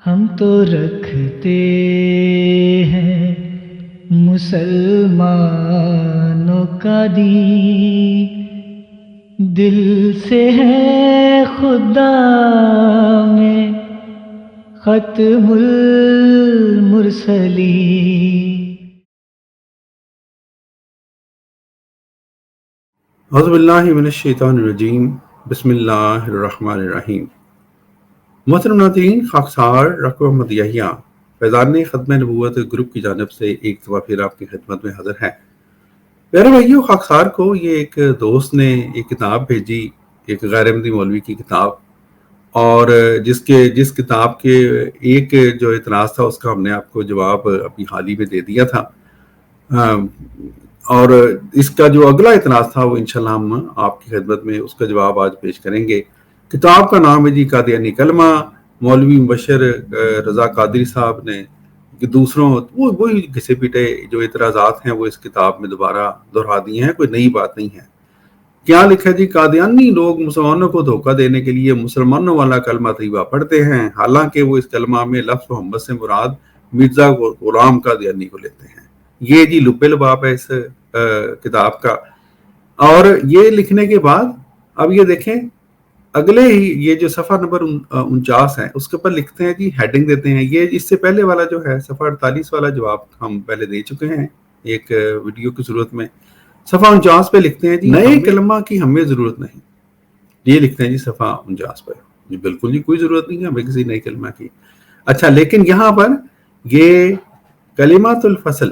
ہم تو رکھتے ہیں مسلمانوں کا دین، دل سے ہے خدا میں ختم المرسلین۔ اعوذ باللہ من الشیطان الرجیم، بسم اللہ الرحمن الرحیم۔ محترم ناظرین، خاکسار رقم محمد یحییٰ فیضان ختم نبوت گروپ کی جانب سے ایک دفعہ پھر آپ کی خدمت میں حاضر ہے۔ پیارے بھائیو، خاکسار کو یہ ایک دوست نے ایک کتاب بھیجی، ایک غیر احمدی مولوی کی کتاب، اور جس کتاب کے ایک جو اعتراض تھا اس کا ہم نے آپ کو جواب ابھی حال ہی میں دے دیا تھا، اور اس کا جو اگلا اعتراض تھا وہ انشاءاللہ ہم آپ کی خدمت میں اس کا جواب آج پیش کریں گے۔ کتاب کا نام ہے جی قادیانی کلمہ، مولوی مبشر رضا قادری صاحب نے دوسروں وہی گھسے پیٹے جو اعتراضات ہیں وہ اس کتاب میں دوبارہ دہرا دیے ہیں، کوئی نئی بات نہیں ہے۔ کیا لکھا ہے جی؟ قادیانی لوگ مسلمانوں کو دھوکہ دینے کے لیے مسلمانوں والا کلمہ طیبہ پڑھتے ہیں، حالانکہ وہ اس کلمہ میں لفظ محمد سے مراد مرزا غلام قادیانی کو لیتے ہیں۔ یہ جی لب لباب ہے اس کتاب کا۔ اور یہ لکھنے کے بعد اب یہ دیکھیں اگلے ہی یہ جو صفحہ نمبر 49 ہے اس کے اوپر لکھتے ہیں جی، ہیڈنگ دیتے ہیں، یہ اس سے پہلے والا جو ہے صفحہ 48 والا جواب ہم پہلے دے چکے ہیں ایک ویڈیو کی صورت میں۔ صفحہ 49 پہ لکھتے ہیں جی، نئے کلمہ کی ہمیں ضرورت نہیں۔ یہ لکھتے ہیں جی صفحہ 49 پہ، جی بالکل جی کوئی ضرورت نہیں ہے ہمیں کسی نئے کلمہ کی۔ اچھا، لیکن یہاں پر یہ کلمات الفصل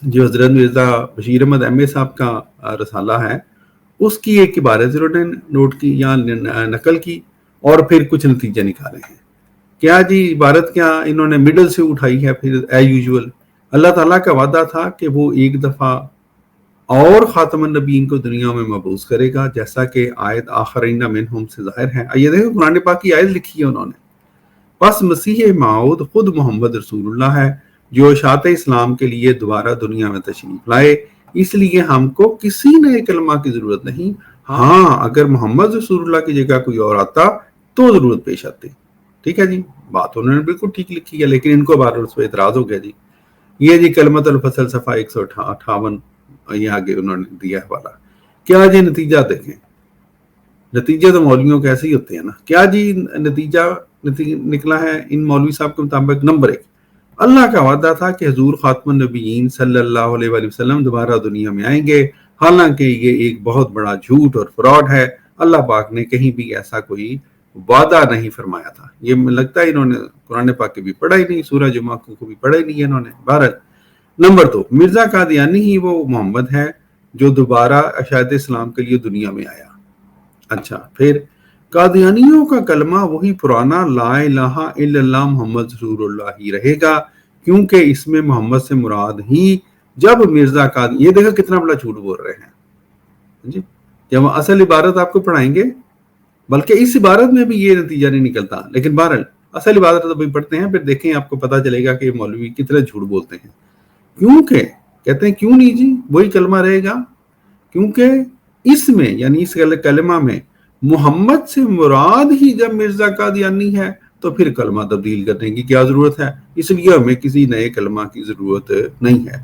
جو حضرت مرزا بشیر احمد ایم اے صاحب کا رسالہ ہے اس کی ایک عبارت انہوں نے نوٹ کی یا نقل کی اور پھر کچھ نتیجے نکالے ہیں۔ کیا جی عبارت کیا انہوں نے مڈل سے اٹھائی ہے؟ پھر اے یوزول اللہ تعالیٰ کا وعدہ تھا کہ وہ ایک دفعہ اور خاتم النبیین کو دنیا میں مبعوث کرے گا، جیسا کہ آیت آخرین منہم سے ظاہر ہے۔ یہ دیکھیں قرآن پاک کی آیت لکھی ہے انہوں نے۔ پس مسیح موعود خود محمد رسول اللہ ہے جو اشاعت اسلام کے لیے دوبارہ دنیا میں تشریف لائے، اس لیے ہم کو کسی نئے کلمہ کی ضرورت نہیں۔ ہاں اگر محمد رسول اللہ کی جگہ کوئی اور آتا تو ضرورت پیش آتی۔ ٹھیک ہے جی، بات انہوں نے بالکل ٹھیک لکھی ہے، لیکن ان کو بار اس پہ اعتراض ہو گیا جی۔ یہ جی کلمت الفصل صفحہ 158 یہ آگے انہوں نے دیا حوالہ۔ کیا جی نتیجہ دیکھیں، نتیجے تو مولویوں کے ایسے ہی ہوتے ہیں نا۔ کیا جی نتیجہ نکلا ہے ان مولوی صاحب کے مطابق؟ نمبر 1، اللہ کا وعدہ تھا کہ حضور خاتم النبیین صلی اللہ علیہ وآلہ وسلم دوبارہ دنیا میں آئیں گے، حالانکہ یہ ایک بہت بڑا جھوٹ اور فراڈ ہے۔ اللہ پاک نے کہیں بھی ایسا کوئی وعدہ نہیں فرمایا تھا۔ یہ لگتا ہے انہوں نے قرآن پاک کے بھی پڑھا ہی نہیں، سورہ جمعہ کو بھی پڑھا ہی نہیں ہے انہوں نے۔ بہرحال نمبر 2، مرزا قادیانی ہی وہ محمد ہے جو دوبارہ اشاعت اسلام کے لیے دنیا میں آیا۔ اچھا، پھر قادیانیوں کا کلمہ وہی پرانا لا الہ الا اللہ محمد رسول اللہ ہی رہے گا، کیونکہ اس میں محمد سے مراد ہی جب مرزا قادیانی، یہ دیکھو کتنا بڑا جھوٹ بول رہے ہیں جی۔ جب اصل عبارت آپ کو پڑھائیں گے، بلکہ اس عبارت میں بھی یہ نتیجہ نہیں نکلتا، لیکن بہرحال اصل عبارت تو بھی پڑھتے ہیں، پھر دیکھیں آپ کو پتہ چلے گا کہ مولوی کتنے جھوٹ بولتے ہیں۔ کیونکہ کہتے ہیں کیوں نہیں جی وہی کلمہ رہے گا، کیونکہ اس میں یعنی اس کلمہ میں محمد سے مراد ہی جب مرزا قادیانی ہے تو پھر کلمہ تبدیل کرنے کی کیا ضرورت ہے؟ اس لیے ہمیں کسی نئے کلمہ کی ضرورت نہیں ہے۔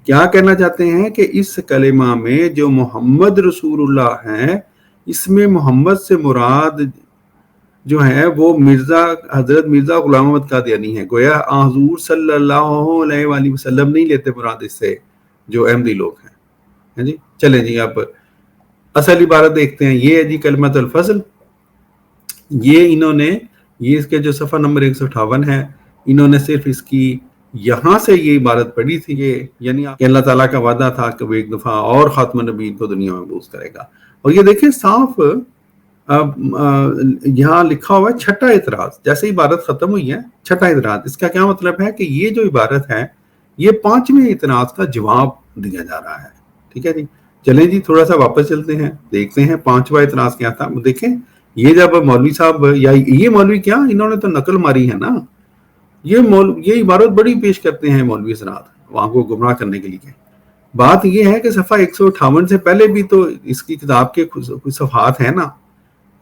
کیا کہنا چاہتے ہیں کہ اس کلمہ میں جو محمد رسول اللہ ہے، اس میں محمد سے مراد جو ہے وہ حضرت مرزا غلام احمد قادیانی ہے، گویا حضور صلی اللہ علیہ وآلہ وسلم نہیں لیتے مراد اس سے جو احمدی لوگ ہیں جی۔ چلیں جی اب اصل عبارت دیکھتے ہیں۔ یہ ہے جی کلمت الفصل، یہ انہوں نے یہ اس کے جو صفحہ نمبر 158 ہے، انہوں نے صرف اس کی یہاں سے یہ عبارت پڑھی تھی یعنی کہ اللہ تعالیٰ کا وعدہ تھا کہ وہ ایک دفعہ اور خاتم النبیین کو دنیا میں مبعوث کرے گا۔ اور یہ دیکھیں صاف یہاں لکھا ہوا ہے چھٹا اعتراض، جیسے عبارت ختم ہوئی ہے چھٹا اعتراض۔ اس کا کیا مطلب ہے کہ یہ جو عبارت ہے یہ 5ویں اعتراض کا جواب دیا جا رہا ہے۔ ٹھیک ہے جی، چلیں جی تھوڑا سا واپس چلتے ہیں، دیکھتے ہیں 5واں اعتراض کیا تھا۔ دیکھیں یہ جب مولوی صاحب یا یہ مولوی کیا انہوں نے تو نقل ماری ہے نا، یہ عبارت بڑی پیش کرتے ہیں مولوی حضرات وہاں کو گمراہ کرنے کے لیے۔ بات یہ ہے کہ صفحہ 158 سے پہلے بھی تو اس کی کتاب کے کچھ صفحات ہیں نا،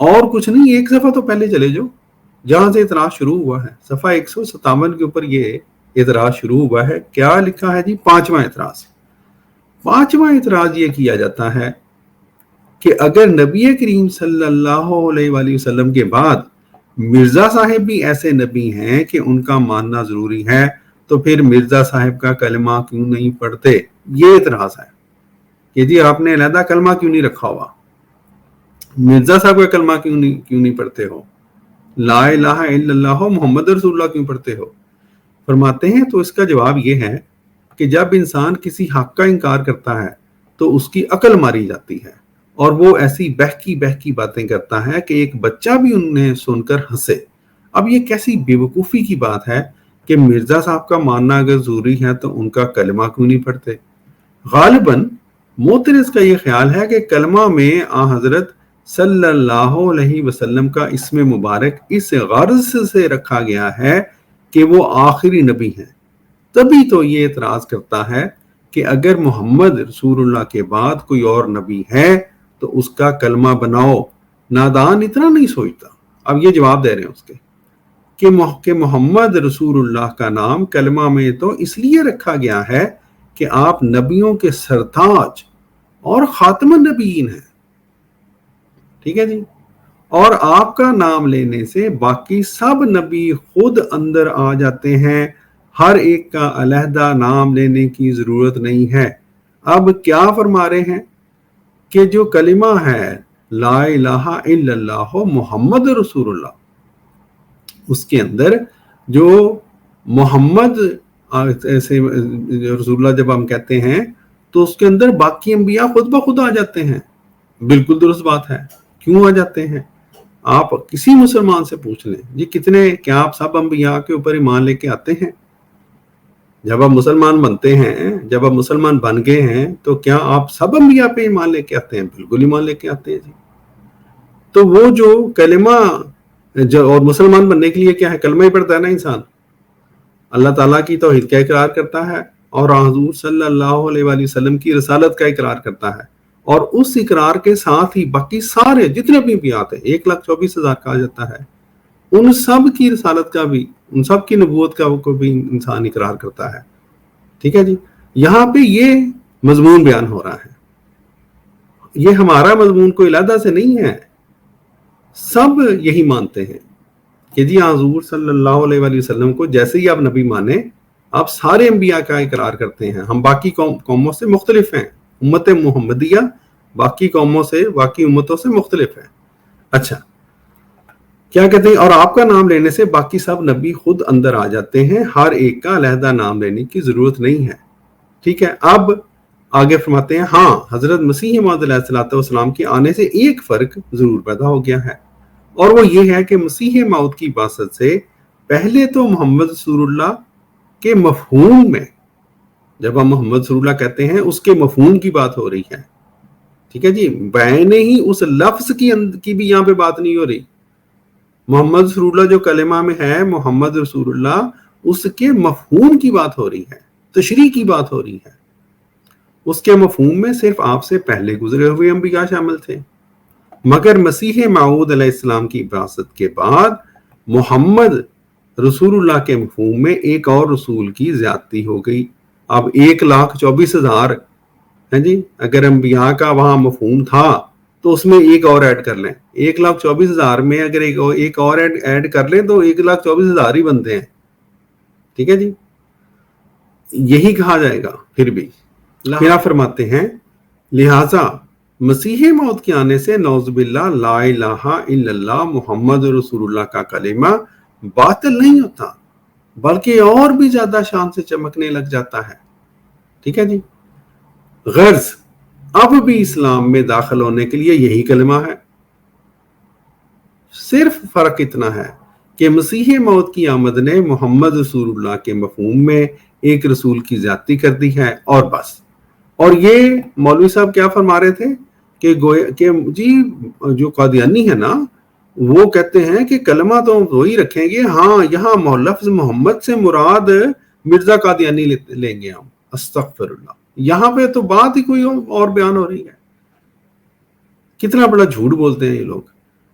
اور کچھ نہیں، ایک صفحہ تو پہلے چلے جو جہاں سے اعتراض شروع ہوا ہے، صفحہ 157 کے اوپر یہ اعتراض شروع ہوا ہے. کیا لکھا ہے جی؟ پانچواں اعتراض یہ کیا جاتا ہے کہ اگر نبی کریم صلی اللہ علیہ وآلہ وسلم کے بعد مرزا صاحب بھی ایسے نبی ہیں کہ ان کا ماننا ضروری ہے، تو پھر مرزا صاحب کا کلمہ کیوں نہیں پڑھتے؟ یہ اعتراض ہے کہ جی آپ نے علیحدہ کلمہ کیوں نہیں رکھا ہوا، مرزا صاحب کا کلمہ کیوں نہیں پڑھتے ہو، لا الہ الا اللہ محمد رسول اللہ کیوں پڑھتے ہو؟ فرماتے ہیں تو اس کا جواب یہ ہے کہ جب انسان کسی حق کا انکار کرتا ہے تو اس کی عقل ماری جاتی ہے، اور وہ ایسی بہکی باتیں کرتا ہے کہ ایک بچہ بھی انہیں سن کر ہنسے. اب یہ کیسی بے وقوفی کی بات ہے کہ مرزا صاحب کا ماننا اگر ضروری ہے تو ان کا کلمہ کیوں نہیں پڑھتے؟ غالباً معترض کا یہ خیال ہے کہ کلمہ میں آن حضرت صلی اللہ علیہ وسلم کا اسم مبارک اس غرض سے رکھا گیا ہے کہ وہ آخری نبی ہیں. تبھی تو یہ اعتراض کرتا ہے کہ اگر محمد رسول اللہ کے بعد کوئی اور نبی ہے تو اس کا کلمہ بناؤ. نادان اتنا نہیں سوچتا. اب یہ جواب دے رہے ہیں اس کے کہ محمد رسول اللہ کا نام کلمہ میں تو اس لیے رکھا گیا ہے کہ آپ نبیوں کے سرتاج اور خاتم النبیین ہیں. ٹھیک ہے جی. اور آپ کا نام لینے سے باقی سب نبی خود اندر آ جاتے ہیں، ہر ایک کا علیحدہ نام لینے کی ضرورت نہیں ہے. اب کیا فرما رہے ہیں کہ جو کلمہ ہے لا الہ الا اللہ محمد رسول اللہ، اس کے اندر جو محمد رسول اللہ جب ہم کہتے ہیں تو اس کے اندر باقی انبیاء خود بخود آ جاتے ہیں. بالکل درست بات ہے. کیوں آ جاتے ہیں؟ آپ کسی مسلمان سے پوچھ لیں جی کیا آپ سب انبیاء کے اوپر ایمان لے کے آتے ہیں؟ جب آپ مسلمان بنتے ہیں، جب آپ مسلمان بن گئے ہیں تو کیا آپ سب انبیاء پہ ایمان لے کے آتے ہیں؟ بالکل ایمان لے کے آتے ہیں جی. تو وہ جو کلمہ اور مسلمان بننے کے لیے کیا ہے؟ کلمہ ہی پڑھتا ہے نا انسان، اللہ تعالیٰ کی توحید کا اقرار کرتا ہے اور حضور صلی اللہ علیہ وآلہ وسلم کی رسالت کا اقرار کرتا ہے، اور اس اقرار کے ساتھ ہی باقی سارے جتنے بھی آتے ہیں 1,24,000 کہا جاتا ہے، ان سب کی رسالت کا بھی، ان سب کی نبوت کا کو بھی انسان اقرار کرتا ہے. ٹھیک ہے جی. یہاں پہ یہ مضمون بیان ہو رہا ہے، یہ ہمارا مضمون کوئی علیحدہ سے نہیں ہے. سب یہی مانتے ہیں کہ جی حضور صلی اللہ علیہ وآلہ وسلم کو جیسے ہی آپ نبی مانے، آپ سارے انبیاء کا اقرار کرتے ہیں. ہم باقی قوموں سے مختلف ہیں، امت محمدیہ باقی قوموں سے، باقی امتوں سے مختلف ہے. اچھا، کیا کہتے ہیں؟ اور آپ کا نام لینے سے باقی سب نبی خود اندر آ جاتے ہیں، ہر ایک کا علیحدہ نام لینے کی ضرورت نہیں ہے. ٹھیک ہے. اب آگے فرماتے ہیں ہاں حضرت مسیح موعود علیہ الصلوۃ والسلام کے آنے سے ایک فرق ضرور پیدا ہو گیا ہے، اور وہ یہ ہے کہ مسیح موعود کی بعثت سے پہلے تو محمد رسول اللہ کے مفہوم میں، جب ہم محمد رسول اللہ کہتے ہیں اس کے مفہوم کی بات ہو رہی ہے. ٹھیک ہے جی. بعین ہی اس لفظ کی بھی یہاں پہ بات نہیں ہو رہی. محمد رسول اللہ جو کلمہ میں ہے محمد رسول اللہ، اس کے مفہوم کی بات ہو رہی ہے، تشریح کی بات ہو رہی ہے. اس کے مفہوم میں صرف آپ سے پہلے گزرے ہوئے انبیاء شامل تھے، مگر مسیح موعود علیہ السلام کی بعثت کے بعد محمد رسول اللہ کے مفہوم میں ایک اور رسول کی زیادتی ہو گئی. اب 1,24,000 ہے جی، اگر انبیاء کا وہاں مفہوم تھا تو اس میں ایک اور ایڈ کر لیں. 1,24,000 میں اگر ایک اور ایڈ کر لیں تو 1,24,000 ہی بنتے ہیں. ٹھیک ہے جی. یہی کہا جائے گا. پھر بھی پھر آپ فرماتے ہیں لہٰذا مسیح موت کے آنے سے نعوذ باللہ لا الہ الا اللہ محمد رسول اللہ کا کلمہ باطل نہیں ہوتا، بلکہ اور بھی زیادہ شان سے چمکنے لگ جاتا ہے. ٹھیک ہے جی. غرض اب بھی اسلام میں داخل ہونے کے لیے یہی کلمہ ہے. صرف فرق اتنا ہے کہ مسیح موت کی آمد نے محمد رسول اللہ کے مفہوم میں ایک رسول کی زیادتی کر دی ہے، اور بس. اور یہ مولوی صاحب کیا فرما رہے تھے کہ جی جو قادیانی ہے نا وہ کہتے ہیں کہ کلمہ تو وہی رکھیں گے، ہاں یہاں لفظ محمد سے مراد مرزا قادیانی لیں گے ہم. استغفر اللہ. یہاں پہ تو بات ہی کوئی اور بیان ہو رہی ہے. کتنا بڑا جھوٹ بولتے ہیں یہ لوگ.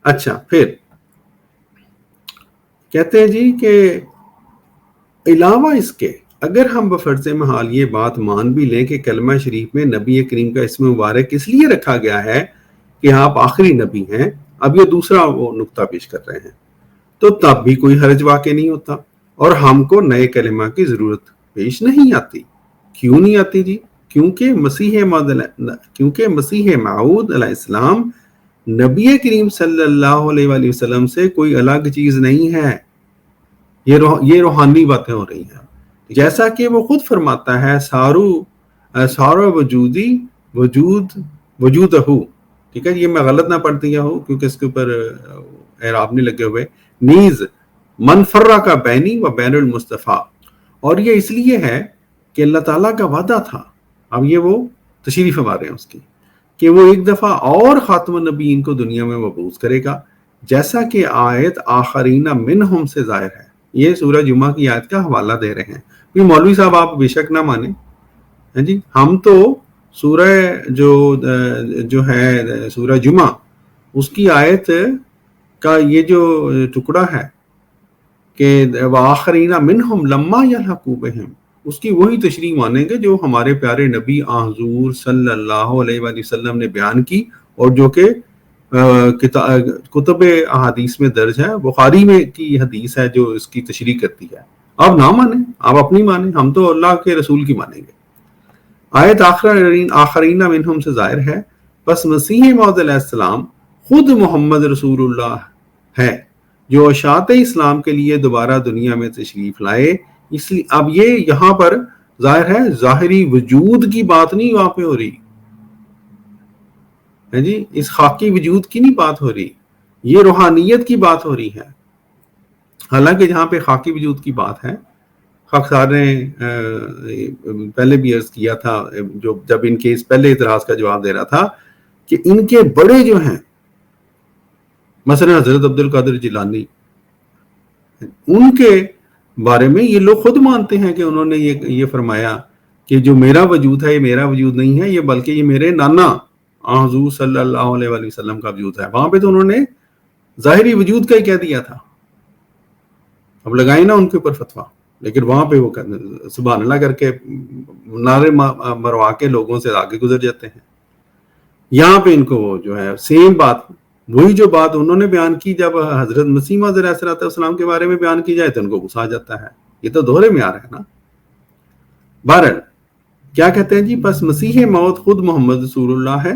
اچھا، پھر کہتے ہیں جی کہ علاوہ اس کے اگر ہم بفرض محال یہ بات مان بھی لیں کہ کلمہ شریف میں نبی کریم کا اسم مبارک اس لیے رکھا گیا ہے کہ آپ آخری نبی ہیں، اب یہ دوسرا وہ نقطہ پیش کر رہے ہیں، تو تب بھی کوئی حرج واقع نہیں ہوتا اور ہم کو نئے کلمہ کی ضرورت پیش نہیں آتی۔ کیوں نہیں آتی جی؟ کیونکہ مسیح موعود علیہ السلام نبی کریم صلی اللہ علیہ وآلہ وسلم سے کوئی الگ چیز نہیں ہے۔ یہ روحانی باتیں ہو رہی ہیں، جیسا کہ وہ خود فرماتا ہے سارو وجودی وجودہ، ٹھیک ہے، یہ میں غلط نہ پڑھ دیا ہوں کیونکہ اس کے اوپر اعراب نہیں لگے ہوئے، نیز من فرق بینی و بین المصطفیٰ، اور یہ اس لیے ہے کہ اللہ تعالیٰ کا وعدہ تھا، اب یہ وہ تشریح فرما رہے ہیں اس کی، کہ وہ ایک دفعہ اور خاتم النبیین کو دنیا میں مبعوث کرے گا، جیسا کہ آیت آخرین منہم سے ظاہر ہے۔ یہ سورہ جمعہ کی آیت کا حوالہ دے رہے ہیں۔ مولوی صاحب آپ بے شک نہ مانیں، جی ہم تو سورہ جو ہے سورہ جمعہ اس کی آیت کا یہ جو ٹکڑا ہے کہ وآخرین منہم لما یلحقوا بہم، اس کی وہی تشریح مانیں گے جو ہمارے پیارے نبی حضور صلی اللہ علیہ وآلہ وسلم نے بیان کی، اور جو کہ کتب احادیث میں درج ہے، بخاری میں کی حدیث ہے جو اس کی تشریح کرتی ہے۔ آپ نہ مانیں، آپ اپنی مانیں، ہم تو اللہ کے رسول کی مانیں گے۔ آیت آخرین منہم سے ظاہر ہے، بس مسیح موعود علیہ السلام خود محمد رسول اللہ ہے جو اشاعت اسلام کے لیے دوبارہ دنیا میں تشریف لائے۔ اس لیے اب یہ یہاں پر ظاہر ہے ظاہری وجود کی بات نہیں وہاں پہ ہو رہی ہے جی، اس خاکی وجود کی نہیں بات ہو رہی، یہ روحانیت کی بات ہو رہی ہے۔ حالانکہ جہاں پہ خاکی وجود کی بات ہے، خاک صاحب نے پہلے بھی عرض کیا تھا جب ان کے اس پہلے اعتراض کا جواب دے رہا تھا کہ ان کے بڑے جو ہیں مثلا حضرت عبد القادر جیلانی، ان کے بارے میں یہ لوگ خود مانتے ہیں کہ انہوں نے یہ فرمایا کہ جو میرا وجود ہے یہ میرا وجود نہیں ہے، یہ بلکہ یہ میرے نانا حضور صلی اللہ علیہ وآلہ وسلم کا وجود ہے۔ وہاں پہ تو انہوں نے ظاہری وجود کا ہی کہہ دیا تھا، اب لگائیں نا ان کے اوپر فتویٰ، لیکن وہاں پہ وہ سبحان اللہ کر کے نعرے مروا کے لوگوں سے آگے گزر جاتے ہیں۔ یہاں پہ ان کو وہ جو ہے سیم بات، وہی جو بات انہوں نے بیان کی جب حضرت مسیح موعود علیہ السلام کے بارے میں بیان کی جائے تو ان کو غصہ آ جاتا ہے۔ یہ تو دوہرے میں آ رہا ہے نا۔ بہرحال کیا کہتے ہیں جی، بس مسیح موعود خود محمد رسول اللہ ہے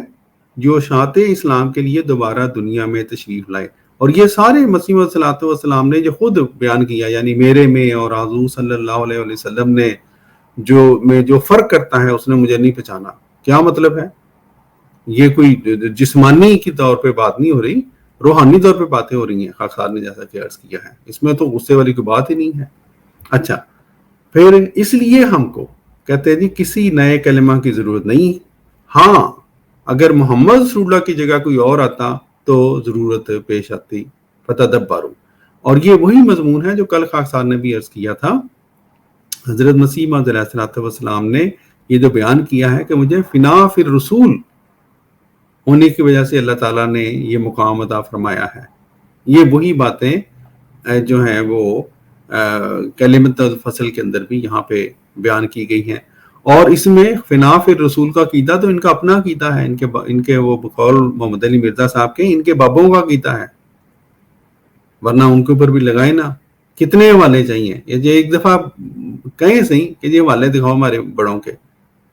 جو اشاعت اسلام کے لیے دوبارہ دنیا میں تشریف لائے، اور یہ سارے مسیح موعود صلی اللہ علیہ وسلم نے جو خود بیان کیا، یعنی میرے میں اور حضور صلی اللہ علیہ وسلم نے جو فرق کرتا ہے اس نے مجھے نہیں پہچانا۔ کیا مطلب ہے؟ یہ کوئی جسمانی کی طور پہ بات نہیں ہو رہی، روحانی طور پہ باتیں ہو رہی ہیں، خاک صاحب نے جیسا کہ عرض کیا ہے، اس میں تو غصے والی کوئی بات ہی نہیں ہے۔ اچھا، پھر اس لیے ہم کو کہتے ہیں جی کسی نئے کلمہ کی ضرورت نہیں، ہاں اگر محمد رسول اللہ کی جگہ کوئی اور آتا تو ضرورت پیش آتی، فتدبروا، اور یہ وہی مضمون ہے جو کل خاک صاحب نے بھی عرض کیا تھا۔ حضرت مسیح موعود علیہ السلام نے یہ جو بیان کیا ہے کہ مجھے فنا فی الرسول ہونے کی وجہ سے اللہ تعالیٰ نے یہ مقام عطا فرمایا ہے، یہ وہی باتیں جو ہیں وہ کلمۃ الفصل کے اندر بھی یہاں پہ بیان کی گئی ہیں، اور اس میں فنا فی الرسول کا عقیدہ تو ان کا اپنا عقیدہ ہے، ان کے وہ بقول محمد علی مرزا صاحب کے ان کے بابوں کا عقیدہ ہے، ورنہ ان کے اوپر بھی لگائے نا کتنے حوالے چاہیے۔ یہ ایک دفعہ کہیں صحیح کہ یہ حوالے دکھاؤ ہمارے بڑوں کے،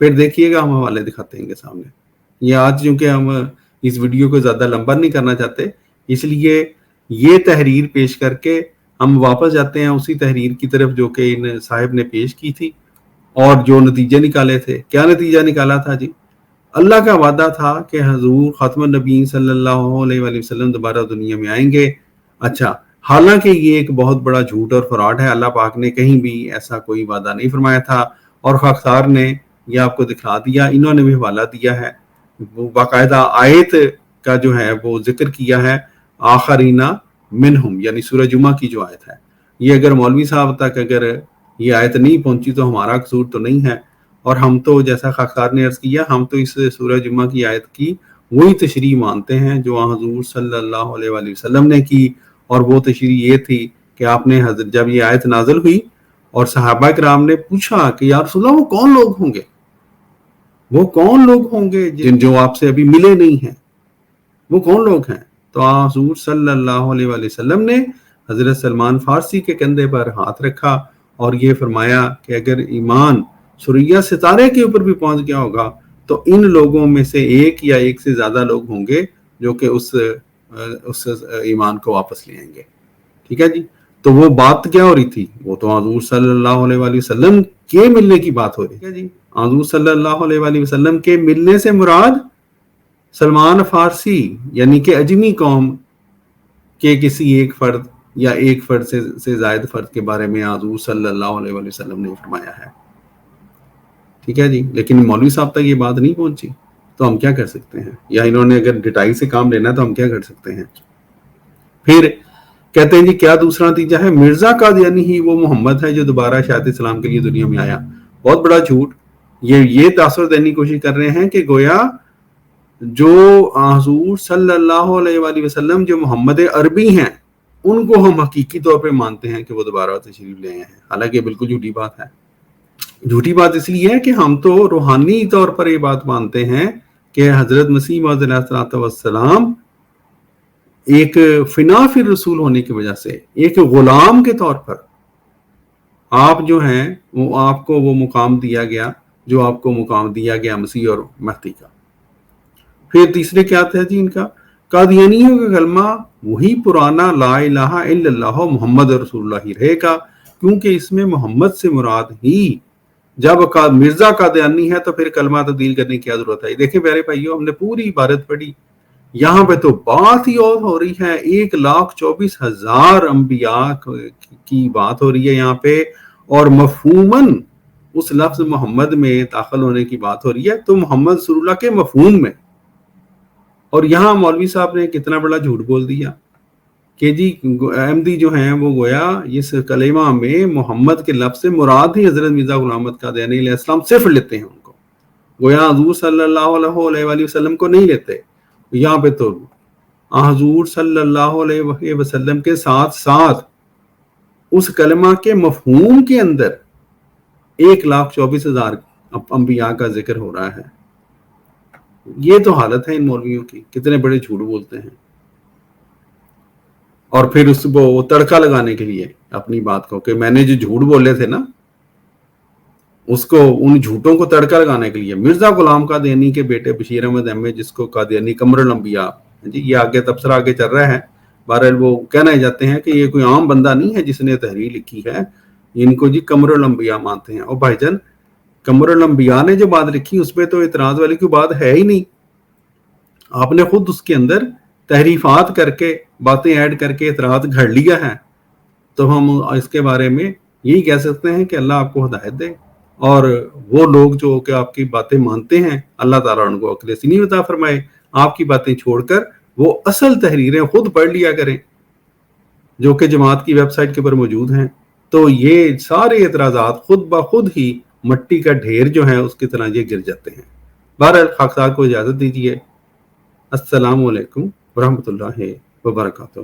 پھر دیکھیے گا ہم حوالے دکھاتے ہیں گے سامنے۔ یہ آج چونکہ ہم اس ویڈیو کو زیادہ لمبا نہیں کرنا چاہتے، اس لیے یہ تحریر پیش کر کے ہم واپس جاتے ہیں اسی تحریر کی طرف جو کہ ان صاحب نے پیش کی تھی، اور جو نتیجے نکالے تھے۔ کیا نتیجہ نکالا تھا جی؟ اللہ کا وعدہ تھا کہ حضور خاتم النبیین صلی اللہ علیہ وآلہ وسلم دوبارہ دنیا میں آئیں گے۔ اچھا، حالانکہ یہ ایک بہت بڑا جھوٹ اور فراڈ ہے، اللہ پاک نے کہیں بھی ایسا کوئی وعدہ نہیں فرمایا تھا، اور خاکسار نے یہ آپ کو دکھا دیا، انہوں نے بھی حوالہ دیا ہے، باقاعدہ آیت کا جو ہے وہ ذکر کیا ہے، آخرین منہم، یعنی سورہ جمعہ کی جو آیت ہے۔ یہ اگر مولوی صاحب تک اگر یہ آیت نہیں پہنچی تو ہمارا قصور تو نہیں ہے، اور ہم تو جیسا خاکسار نے عرض کیا، ہم تو اس سورہ جمعہ کی آیت کی وہی تشریح مانتے ہیں جو حضور صلی اللہ علیہ وآلہ وسلم نے کی، اور وہ تشریح یہ تھی کہ آپ نے جب یہ آیت نازل ہوئی اور صحابہ کرام نے پوچھا کہ یا رسول اللہ وہ کون لوگ ہوں گے، وہ کون لوگ ہوں گے جو آپ سے ابھی ملے نہیں ہیں، وہ کون لوگ ہیں؟ تو حضور صلی اللہ علیہ وآلہ وسلم نے حضرت سلمان فارسی کے کندھے پر ہاتھ رکھا اور یہ فرمایا کہ اگر ایمان ثریا ستارے کے اوپر بھی پہنچ گیا ہوگا تو ان لوگوں میں سے ایک یا ایک سے زیادہ لوگ ہوں گے جو کہ اس ایمان کو واپس لے آئیں گے. ٹھیک ہے جی. تو وہ بات کیا ہو رہی تھی؟ وہ تو حضور صلی اللہ علیہ وآلہ وسلم کے ملنے کی بات ہو رہی ہے جی. حضور صلی اللہ علیہ وآلہ وسلم کے ملنے سے مراد سلمان فارسی یعنی کہ اجمی قوم کے کسی ایک فرد یا ایک فرد سے زائد فرد کے بارے میں حضور صلی اللہ علیہ وآلہ وسلم نے فرمایا ہے. ٹھیک ہے جی. لیکن مولوی صاحب تک یہ بات نہیں پہنچی تو ہم کیا کر سکتے ہیں؟ یا انہوں نے اگر ڈٹائی سے کام لینا تو ہم کیا کر سکتے ہیں؟ پھر کہتے ہیں جی کیا دوسرا نتیجہ ہے؟ مرزا قادیانی ہی وہ محمد ہے جو دوبارہ شاعت اسلام کے لیے دنیا میں آیا. بہت بڑا جھوٹ. یہ تاثر دینے کی کوشش کر رہے ہیں کہ گویا جو حضور صلی اللہ علیہ وآلہ وسلم جو محمد عربی ہیں ان کو ہم حقیقی طور پہ مانتے ہیں کہ وہ دوبارہ تشریف لے آئے ہیں. حالانکہ بالکل جھوٹی بات ہے. جھوٹی بات اس لیے ہے کہ ہم تو روحانی طور پر یہ بات مانتے ہیں کہ حضرت مسیح موعود علیہ الصلوۃ والسلام ایک فنا فی الرسول ہونے کی وجہ سے ایک غلام کے طور پر آپ جو ہیں وہ آپ کو وہ مقام دیا گیا جو آپ کو مقام دیا گیا مسیح اور مہدی کا. پھر تیسرے کیا تھا جی ان کا؟ قادیانیوں کا کلمہ وہی پرانا لا الہ الا اللہ محمد رسول اللہ ہی رہے گا، کیونکہ اس میں محمد سے مراد ہی جب مرزا قادیانی ہے تو پھر کلمہ تبدیل کرنے کی کیا ضرورت ہے؟ دیکھیں پیارے بھائیو، ہم نے پوری عبارت پڑھی، یہاں پہ تو بات ہی اور ہو رہی ہے. 1,24,000 انبیاء کی بات ہو رہی ہے یہاں پہ، اور مفہوماً اس لفظ محمد میں داخل ہونے کی بات ہو رہی ہے، تو محمد رسول اللہ کے مفہوم میں. اور یہاں مولوی صاحب نے کتنا بڑا جھوٹ بول دیا کہ جی احمدی جو ہیں وہ گویا اس کلمہ میں محمد کے لفظ سے مراد ہی حضرت مرزا غلام احمد قادیانی علیہ السلام صرف لیتے ہیں ان کو، گویا حضور صلی اللہ علیہ وآلہ وسلم کو نہیں لیتے. یہاں پہ تو حضور صلی اللہ علیہ وسلم کے ساتھ ساتھ اس کلمہ کے مفہوم کے اندر 1,24,000 انبیاء کا ذکر ہو رہا ہے. یہ تو حالت ہے ان مولویوں کی، کتنے بڑے جھوٹ بولتے ہیں. اور پھر اس کو تڑکا لگانے کے لیے اپنی بات کو کہ میں نے جو جھوٹ بولے تھے نا اس کو، ان جھوٹوں کو تڑکا لگانے کے لیے مرزا غلام قادیانی کے بیٹے بشیر احمد احمد جس کو قادیانی قمر الانبیاء جی، یہ آگے تبصرہ آگے چل رہا ہے. بہرحال وہ کہنا جاتے ہیں کہ یہ کوئی عام بندہ نہیں ہے جس نے تحریر لکھی ہے، ان کو جی قمر الانبیاء مانتے ہیں. اور بھائی جان قمر الانبیاء نے جو بات لکھی اس پہ تو اعتراض والی کوئی بات ہے ہی نہیں. آپ نے خود اس کے اندر تحریفات کر کے باتیں ایڈ کر کے اعتراض گھڑ لیا ہے. تو ہم اس کے بارے میں یہی کہہ سکتے ہیں کہ اللہ آپ کو ہدایت دے، اور وہ لوگ جو کہ آپ کی باتیں مانتے ہیں اللہ تعالیٰ ان کو عقل سینی عطا فرمائے. آپ کی باتیں چھوڑ کر وہ اصل تحریریں خود پڑھ لیا کریں جو کہ جماعت کی ویب سائٹ کے اوپر موجود ہیں. تو یہ سارے اعتراضات خود بخود ہی مٹی کا ڈھیر جو ہے اس کی طرح یہ گر جاتے ہیں. بہرحال خاک صاحب کو اجازت دیجیے. السلام علیکم ورحمۃ اللہ وبرکاتہ.